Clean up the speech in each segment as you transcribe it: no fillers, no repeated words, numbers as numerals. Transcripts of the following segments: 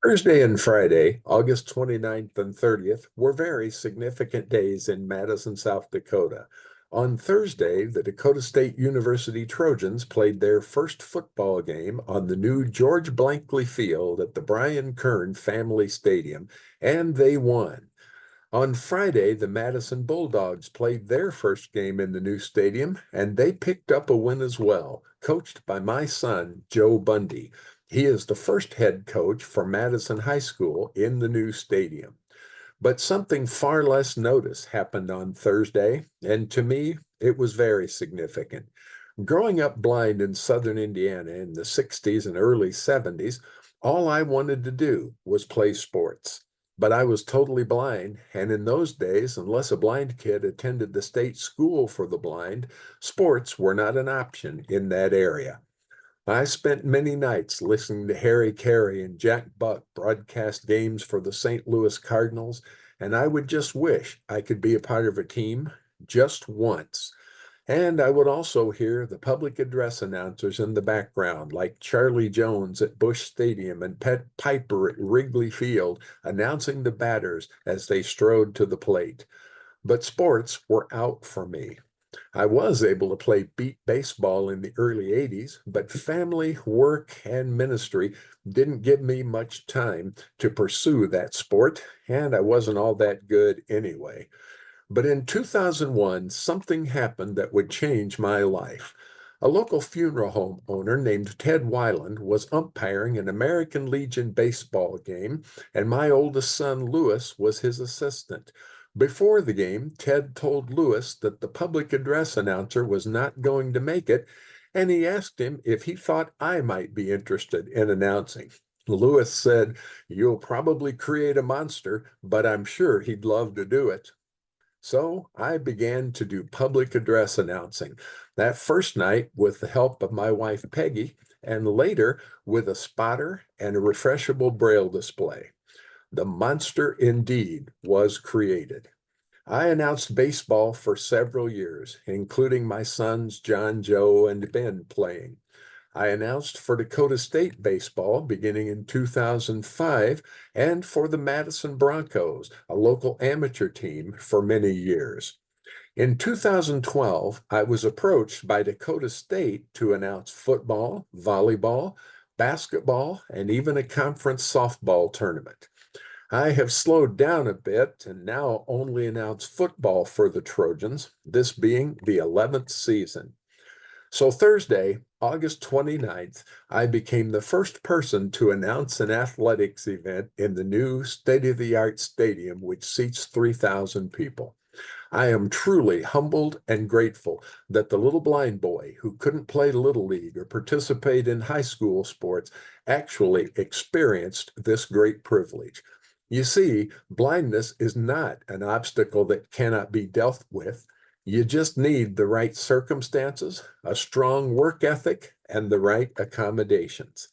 Thursday and Friday, August 29th and 30th, were very significant days in Madison, South Dakota. On Thursday, the Dakota State University Trojans played their first football game on the new George Blankley Field at the Brian Kern Family Stadium, and they won. On Friday, the Madison Bulldogs played their first game in the new stadium, and they picked up a win as well, coached by my son, Joe Bundy. He is the first head coach for Madison High School in the new stadium. But something far less noticed happened on Thursday, and to me, it was very significant. Growing up blind in southern Indiana in the 60s and early 70s, all I wanted to do was play sports. But I was totally blind, and in those days, unless a blind kid attended the state school for the blind, sports were not an option in that area. I spent many nights listening to Harry Carey and Jack Buck broadcast games for the St. Louis Cardinals, and I would just wish I could be a part of a team just once. And I would also hear the public address announcers in the background, like Charlie Jones at Busch Stadium and Pet Piper at Wrigley Field, announcing the batters as they strode to the plate. But sports were out for me. I was able to play beat baseball in the early 80s, but family, work, and ministry didn't give me much time to pursue that sport, and I wasn't all that good anyway. But in 2001, something happened that would change my life. A local funeral home owner named Ted Weiland was umpiring an American Legion baseball game, and my oldest son, Lewis, was his assistant. Before the game, Ted told Lewis that the public address announcer was not going to make it, and he asked him if he thought I might be interested in announcing. Lewis said, "You'll probably create a monster, but I'm sure he'd love to do it." So I began to do public address announcing. That first night with the help of my wife Peggy, and later with a spotter and a refreshable braille display. The monster indeed was created. I announced baseball for several years, including my sons John, Joe, and Ben playing. I announced for Dakota State baseball beginning in 2005 and for the Madison Broncos, a local amateur team, for many years. In 2012, I was approached by Dakota State to announce football, volleyball, basketball, and even a conference softball tournament. I have slowed down a bit and now only announce football for the Trojans, this being the 11th season. So Thursday, August 29th, I became the first person to announce an athletics event in the new state-of-the-art stadium, which seats 3,000 people. I am truly humbled and grateful that the little blind boy who couldn't play Little League or participate in high school sports actually experienced this great privilege. You see, blindness is not an obstacle that cannot be dealt with. You just need the right circumstances, a strong work ethic, and the right accommodations.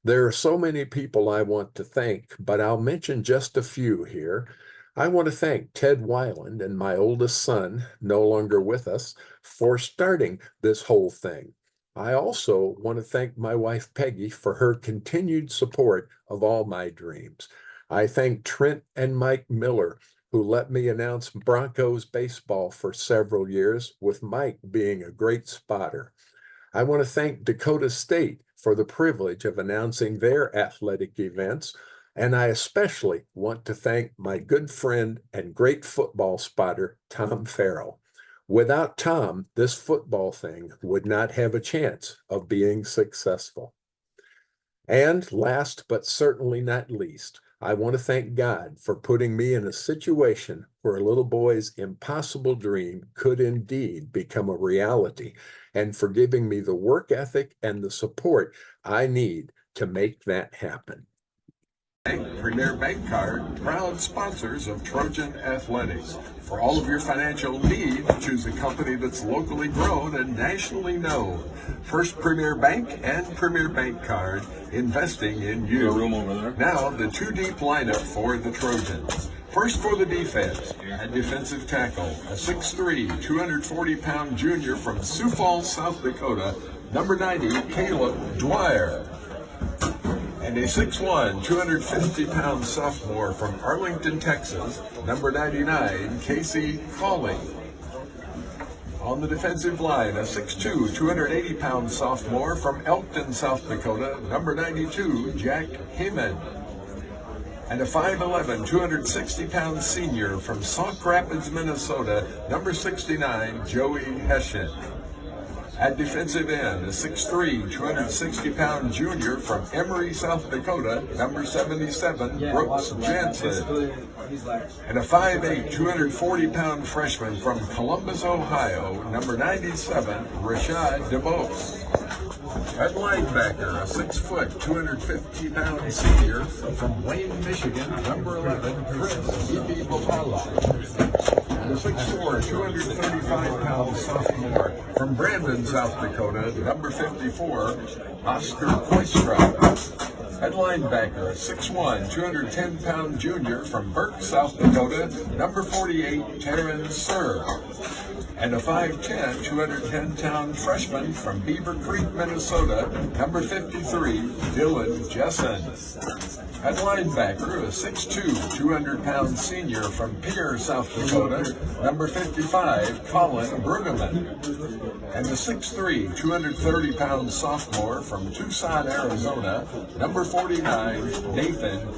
There are so many people I want to thank, but I'll mention just a few here. I want to thank Ted Weiland and my oldest son, no longer with us, for starting this whole thing. I also want to thank my wife Peggy for her continued support of all my dreams. I thank Trent and Mike Miller, who let me announce Broncos baseball for several years, with Mike being a great spotter. I want to thank Dakota State for the privilege of announcing their athletic events. And I especially want to thank my good friend and great football spotter, Tom Farrell. Without Tom, this football thing would not have a chance of being successful. And last but certainly not least, I want to thank God for putting me in a situation where a little boy's impossible dream could indeed become a reality, and for giving me the work ethic and the support I need to make that happen. Premier Bank Card, proud sponsors of Trojan Athletics. For all of your financial needs, choose a company that's locally grown and nationally known. First Premier Bank and Premier Bank Card, investing in you. Room over there. Now, the two deep lineup for the Trojans. First for the defense, at defensive tackle, a 6'3", 240-pound junior from Sioux Falls, South Dakota, number 90, Caleb Dwyer. And a 6'1", 250-pound sophomore from Arlington, Texas, number 99, Casey Cawley. On the defensive line, a 6'2", 280-pound sophomore from Elkton, South Dakota, number 92, Jack Heyman. And a 5'11", 260-pound senior from Sauk Rapids, Minnesota, number 69, Joey Hessian. At defensive end, a 6'3", 260-pound junior from Emory, South Dakota, number 77, Brooks Jansen. And a 5'8", 240-pound freshman from Columbus, Ohio, number 97, Rashad DeBose. At linebacker, a 6', 250-pound senior from Wayne, Michigan, number 11, Chris Bobala. And a 6'4", 235-pound sophomore from Brandon, South Dakota, number 54, Oscar Poistra. At linebacker, a 6'1", 210-pound junior from Burke, South Dakota, number 48, Taryn Sir. And a 5'10", 210-pound freshman from Beaver Creek, Minnesota, number 53, Dylan Jessen. At linebacker, a 6'2", 200-pound senior from Pierre, South Dakota, number 55, Colin Brueggemann. And the 6'3", 230-pound sophomore from Tucson, Arizona, number 49, Nathan